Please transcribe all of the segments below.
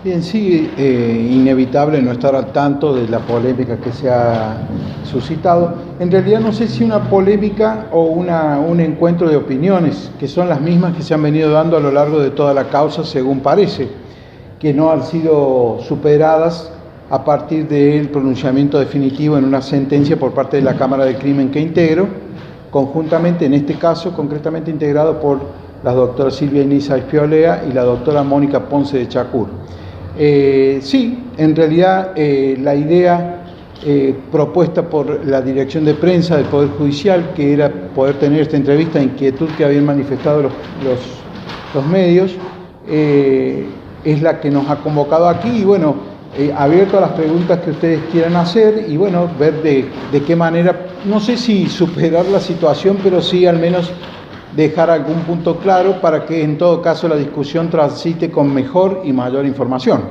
Bien, sí, inevitable no estar al tanto de la polémica que se ha suscitado. En realidad no sé si una polémica o un encuentro de opiniones, que son las mismas que se han venido dando a lo largo de toda la causa, según parece, que no han sido superadas a partir del pronunciamiento definitivo en una sentencia por parte de la Cámara de Crimen que integro, conjuntamente, en este caso, concretamente integrado por la doctora Silvia Inés Aispiolea y la doctora Mónica Ponce de Chacur. Sí, en realidad la idea propuesta por la dirección de prensa del Poder Judicial, que era poder tener esta entrevista, inquietud que habían manifestado los medios, es la que nos ha convocado aquí y bueno, abierto a las preguntas que ustedes quieran hacer y bueno, ver de qué manera, no sé si superar la situación, pero sí al menos dejar algún punto claro para que en todo caso la discusión transite con mejor y mayor información.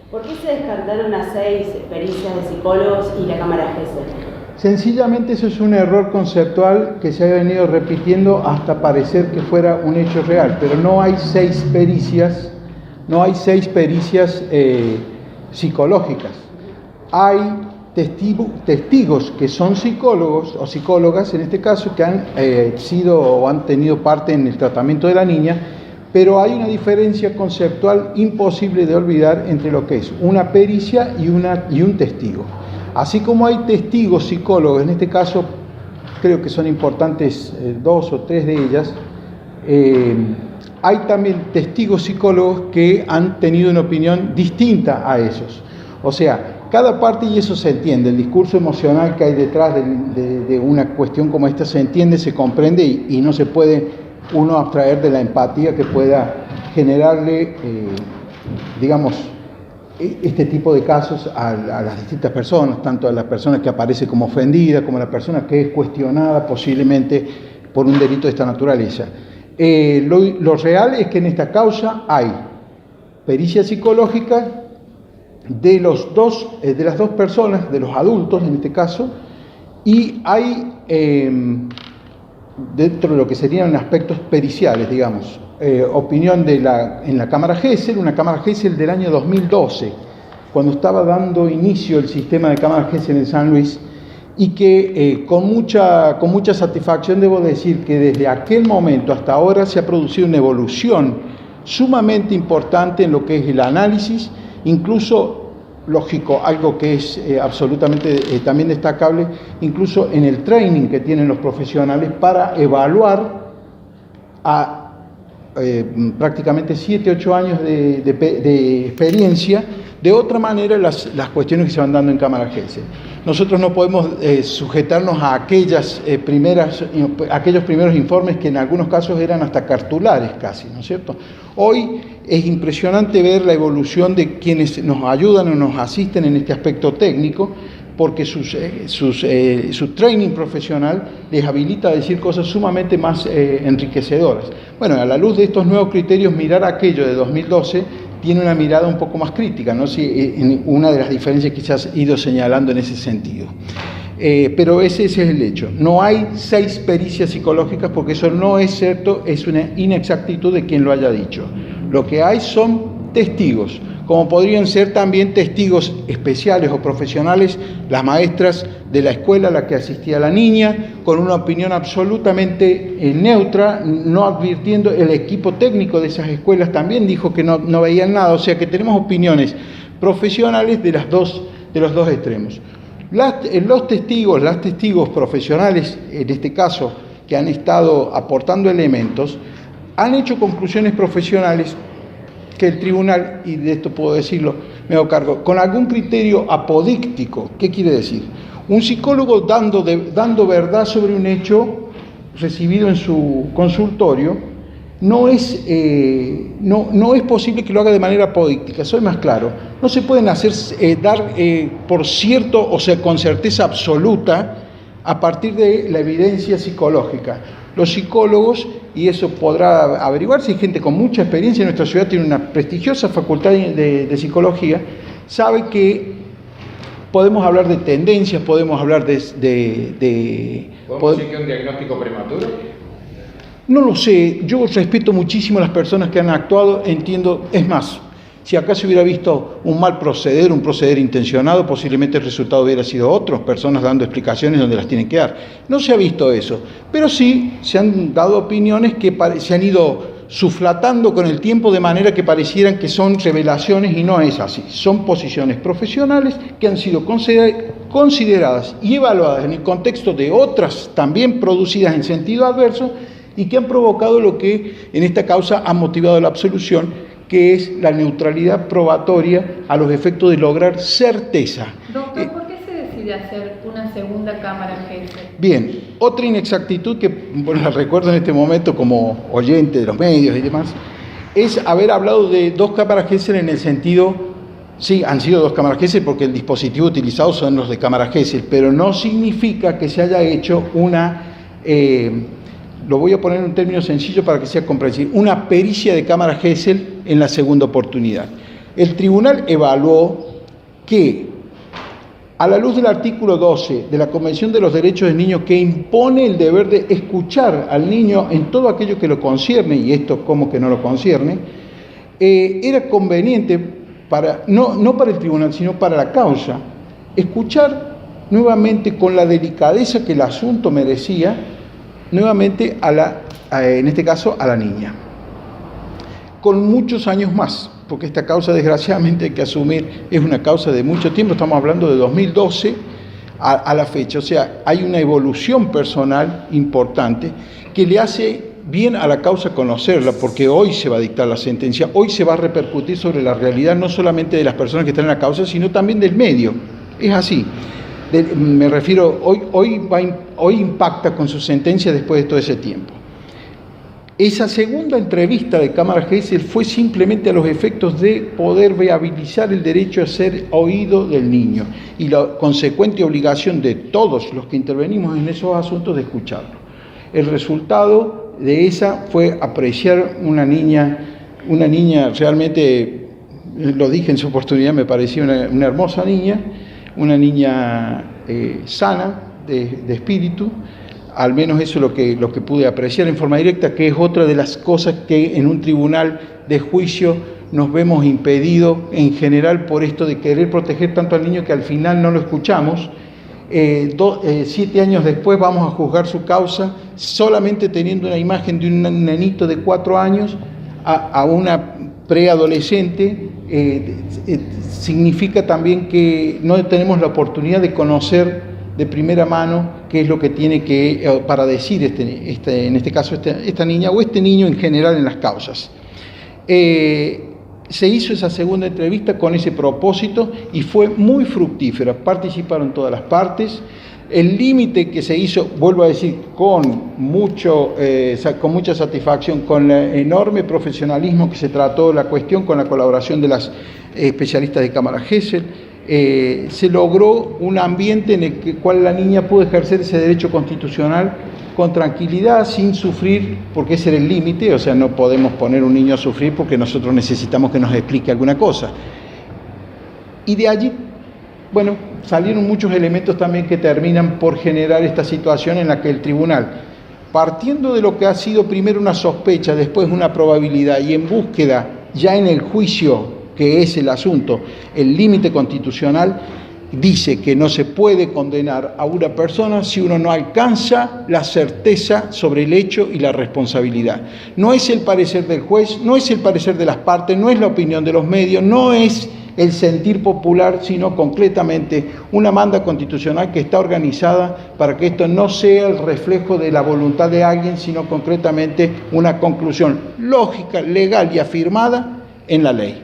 ¿Por qué se descartaron las 6 pericias de psicólogos y la Cámara Gesell? Sencillamente eso es un error conceptual que se ha venido repitiendo hasta parecer que fuera un hecho real, pero no hay 6 pericias, psicológicas. Hay testigos que son psicólogos o psicólogas, en este caso, que han sido o han tenido parte en el tratamiento de la niña, pero hay una diferencia conceptual imposible de olvidar entre lo que es una pericia y un testigo. Así como hay testigos psicólogos, en este caso creo que son importantes 2 o 3 de ellas, hay también testigos psicólogos que han tenido una opinión distinta a esos. O sea, cada parte, y eso se entiende, el discurso emocional que hay detrás de una cuestión como esta se entiende, se comprende y no se puede uno abstraer de la empatía que pueda generarle, digamos, este tipo de casos a las distintas personas, tanto a la persona que aparece como ofendida, como a la persona que es cuestionada posiblemente por un delito de esta naturaleza. Lo real es que en esta causa hay pericia psicológica de las dos personas, de los adultos en este caso, y hay dentro de lo que serían aspectos periciales, digamos, opinión en la Cámara Gesell, una Cámara Gesell del año 2012, cuando estaba dando inicio el sistema de Cámara Gesell en San Luis, y que con mucha satisfacción debo decir que desde aquel momento hasta ahora se ha producido una evolución sumamente importante en lo que es el análisis, incluso lógico, algo que es absolutamente también destacable, incluso en el training que tienen los profesionales para evaluar a prácticamente 7, 8 años de experiencia, de otra manera las cuestiones que se van dando en Cámara Gesell. Nosotros no podemos sujetarnos a aquellos primeros informes que en algunos casos eran hasta cartulares casi, ¿no es cierto? Hoy es impresionante ver la evolución de quienes nos ayudan o nos asisten en este aspecto técnico, porque su training profesional les habilita a decir cosas sumamente más enriquecedoras. Bueno, a la luz de estos nuevos criterios, mirar aquello de 2012 tiene una mirada un poco más crítica, ¿no? En una de las diferencias que se ha ido señalando en ese sentido. Pero ese es el hecho. No hay 6 pericias psicológicas porque eso no es cierto, es una inexactitud de quien lo haya dicho. Lo que hay son testigos, como podrían ser también testigos especiales o profesionales, las maestras de la escuela a la que asistía la niña, con una opinión absolutamente neutra, no advirtiendo. El equipo técnico de esas escuelas también dijo que no veían nada, o sea que tenemos opiniones profesionales de los dos extremos. Los testigos profesionales, en este caso, que han estado aportando elementos, han hecho conclusiones profesionales que el tribunal, y de esto puedo decirlo, me hago cargo, con algún criterio apodíctico. ¿Qué quiere decir? Un psicólogo dando verdad sobre un hecho recibido en su consultorio, no es posible que lo haga de manera apodíctica. Soy más claro, no se pueden dar por cierto, o sea, con certeza absoluta, a partir de la evidencia psicológica. Los psicólogos, y eso podrá averiguarse, hay gente con mucha experiencia en nuestra ciudad, tiene una prestigiosa facultad de psicología, sabe que podemos hablar de tendencias, podemos hablar ¿Podemos decir que es un diagnóstico prematuro? No lo sé, yo respeto muchísimo a las personas que han actuado, entiendo, es más, Si acá se hubiera visto un mal proceder, un proceder intencionado, posiblemente el resultado hubiera sido otro, personas dando explicaciones donde las tienen que dar. No se ha visto eso, pero sí se han dado opiniones que se han ido suflatando con el tiempo de manera que parecieran que son revelaciones y no es así. Son posiciones profesionales que han sido consideradas y evaluadas en el contexto de otras también producidas en sentido adverso y que han provocado lo que en esta causa ha motivado la absolución, que es la neutralidad probatoria a los efectos de lograr certeza. Doctor, ¿por qué se decide hacer una segunda cámara Gesell? Bien, otra inexactitud que bueno, la recuerdo en este momento como oyente de los medios y demás, es haber hablado de dos cámaras Gesell en el sentido, sí, han sido dos cámaras Gesell porque el dispositivo utilizado son los de cámara Gesell, pero no significa que se haya hecho una, lo voy a poner en un término sencillo para que sea comprensible, una pericia de cámara Gesell en la segunda oportunidad. El tribunal evaluó que, a la luz del artículo 12 de la Convención de los Derechos del Niño, que impone el deber de escuchar al niño en todo aquello que lo concierne, y esto como que no lo concierne, era conveniente, no para el tribunal, sino para la causa, escuchar nuevamente con la delicadeza que el asunto merecía, nuevamente en este caso a la niña, con muchos años más, porque esta causa desgraciadamente hay que asumir es una causa de mucho tiempo, estamos hablando de 2012 a la fecha, o sea, hay una evolución personal importante que le hace bien a la causa conocerla, porque hoy se va a dictar la sentencia, hoy se va a repercutir sobre la realidad no solamente de las personas que están en la causa, sino también del medio, es así. Me refiero, hoy impacta con su sentencia después de todo ese tiempo. Esa segunda entrevista de cámara Gesell fue simplemente a los efectos de poder viabilizar el derecho a ser oído del niño y la consecuente obligación de todos los que intervenimos en esos asuntos de escucharlo. El resultado de esa fue apreciar una niña realmente, lo dije en su oportunidad, me parecía una hermosa niña, una niña sana de espíritu, al menos eso es lo que pude apreciar en forma directa, que es otra de las cosas que en un tribunal de juicio nos vemos impedidos en general por esto de querer proteger tanto al niño que al final no lo escuchamos. 7 años después vamos a juzgar su causa solamente teniendo una imagen de un nenito de 4 años a una preadolescente. Significa también que no tenemos la oportunidad de conocer de primera mano qué es lo que tiene para decir en este caso esta niña o este niño en general en las causas. Se hizo esa segunda entrevista con ese propósito y fue muy fructífera, participaron todas las partes. El límite que se hizo, vuelvo a decir, con mucha satisfacción, con el enorme profesionalismo que se trató la cuestión, con la colaboración de las especialistas de cámara Gesell, se logró un ambiente en el cual la niña pudo ejercer ese derecho constitucional con tranquilidad, sin sufrir, porque ese era el límite, o sea, no podemos poner un niño a sufrir porque nosotros necesitamos que nos explique alguna cosa. Y de allí, bueno, salieron muchos elementos también que terminan por generar esta situación en la que el tribunal, partiendo de lo que ha sido primero una sospecha, después una probabilidad y en búsqueda ya en el juicio que es el asunto, el límite constitucional, dice que no se puede condenar a una persona si uno no alcanza la certeza sobre el hecho y la responsabilidad. No es el parecer del juez, no es el parecer de las partes, no es la opinión de los medios, no es el sentir popular, sino concretamente una manda constitucional que está organizada para que esto no sea el reflejo de la voluntad de alguien, sino concretamente una conclusión lógica, legal y afirmada en la ley.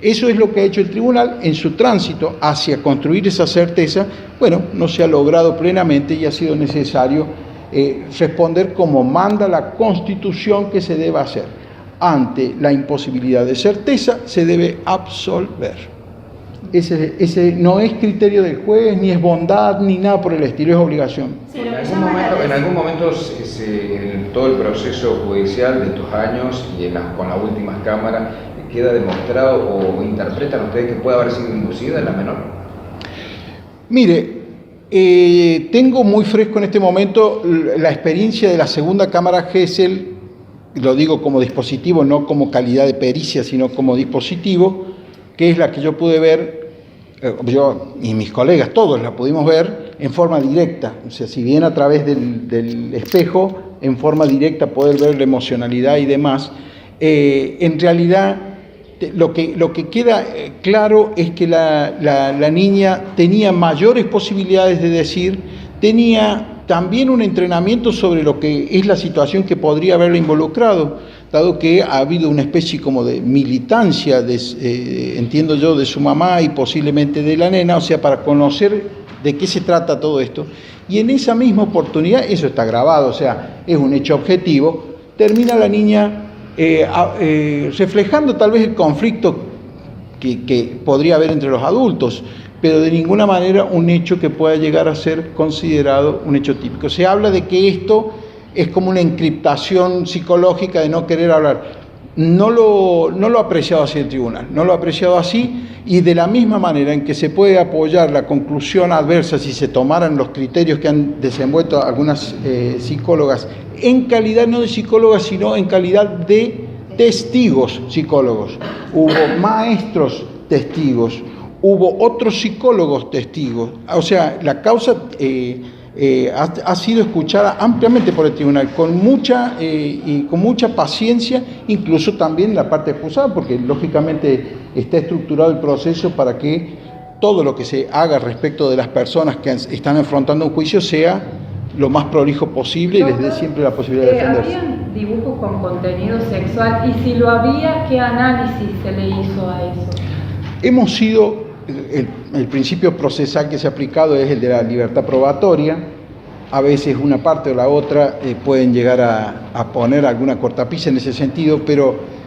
Eso es lo que ha hecho el tribunal en su tránsito hacia construir esa certeza. Bueno, no se ha logrado plenamente y ha sido necesario responder como manda la Constitución que se debe hacer. Ante la imposibilidad de certeza se debe absolver. Ese no es criterio del juez, ni es bondad, ni nada por el estilo, es obligación. Sí, En algún momento en todo el proceso judicial de estos años y con las últimas cámaras, ¿queda demostrado o interpretan ustedes que puede haber sido inducida la menor? Mire, tengo muy fresco en este momento la experiencia de la segunda cámara Gesell, lo digo como dispositivo, no como calidad de pericia, sino como dispositivo, que es la que yo pude ver, yo y mis colegas, todos la pudimos ver en forma directa, o sea, si bien a través del espejo, en forma directa poder ver la emocionalidad y demás, en realidad lo que queda claro es que la niña tenía mayores posibilidades de decir, tenía también un entrenamiento sobre lo que es la situación que podría haberla involucrado, dado que ha habido una especie como de militancia, entiendo yo, de su mamá y posiblemente de la nena, o sea, para conocer de qué se trata todo esto. Y en esa misma oportunidad, eso está grabado, o sea, es un hecho objetivo, termina la niña reflejando tal vez el conflicto que podría haber entre los adultos, pero de ninguna manera un hecho que pueda llegar a ser considerado un hecho típico. Se habla de que esto es como una encriptación psicológica de no querer hablar. No lo ha apreciado así el tribunal, no lo ha apreciado así, y de la misma manera en que se puede apoyar la conclusión adversa si se tomaran los criterios que han desenvuelto algunas psicólogas, en calidad no de psicólogas, sino en calidad de testigos psicólogos. Hubo maestros testigos, hubo otros psicólogos testigos, o sea, la causa ha sido escuchada ampliamente por el tribunal, con mucha paciencia, incluso también la parte acusada, porque lógicamente está estructurado el proceso para que todo lo que se haga respecto de las personas que están afrontando un juicio sea lo más prolijo posible y les dé siempre la posibilidad de defenderse. ¿Habían dibujos con contenido sexual? Y si lo había, ¿qué análisis se le hizo a eso? Hemos sido, el principio procesal que se ha aplicado es el de la libertad probatoria. A veces una parte o la otra pueden llegar a poner alguna cortapisa en ese sentido, pero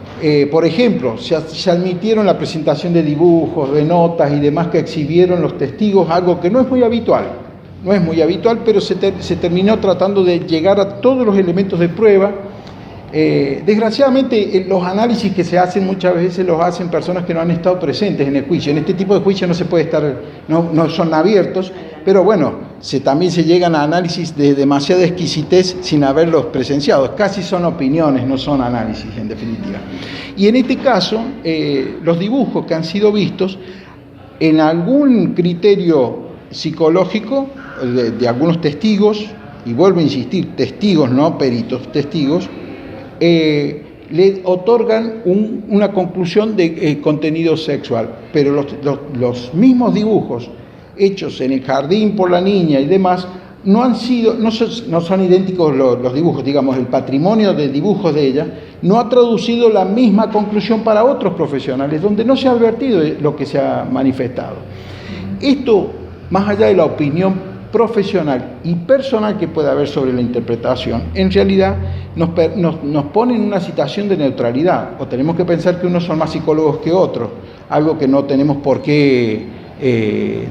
por ejemplo, se admitieron la presentación de dibujos, de notas y demás que exhibieron los testigos, algo que no es muy habitual, pero se terminó tratando de llegar a todos los elementos de prueba. Desgraciadamente los análisis que se hacen muchas veces los hacen personas que no han estado presentes en el juicio. En este tipo de juicio no se puede estar, no son abiertos, pero bueno, también se llegan a análisis de demasiada exquisitez sin haberlos presenciado. Casi son opiniones, no son análisis en definitiva. Y en este caso, los dibujos que han sido vistos, en algún criterio psicológico de algunos testigos, y vuelvo a insistir, testigos, no peritos, testigos, le otorgan una conclusión de contenido sexual, pero los mismos dibujos hechos en el jardín por la niña y demás no son idénticos los dibujos, digamos, el patrimonio de dibujos de ella no ha traducido la misma conclusión para otros profesionales, donde no se ha advertido lo que se ha manifestado. Esto, más allá de la opinión profesional y personal que pueda haber sobre la interpretación, en realidad nos pone en una situación de neutralidad, o tenemos que pensar que unos son más psicólogos que otros, algo que no tenemos por qué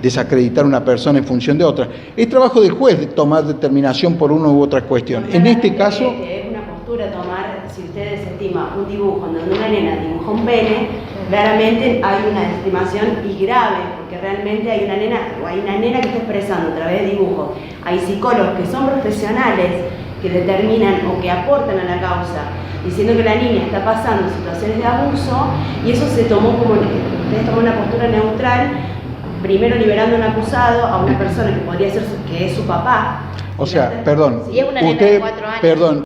desacreditar a una persona en función de otra. Es trabajo del juez de tomar determinación por una u otra cuestión. En este caso... Es una postura tomar, si usted desestima un dibujo donde una nena dibuja un pene, claramente hay una desestimación y grave, porque realmente hay una nena que está expresando a través de dibujos. Hay psicólogos que son profesionales que determinan o que aportan a la causa, diciendo que la niña está pasando situaciones de abuso, y eso se tomó como, ustedes toman una postura neutral, primero liberando a un acusado, a una persona que podría ser que es su papá. O sea, perdón, Si es una nena de 4 años. Perdón,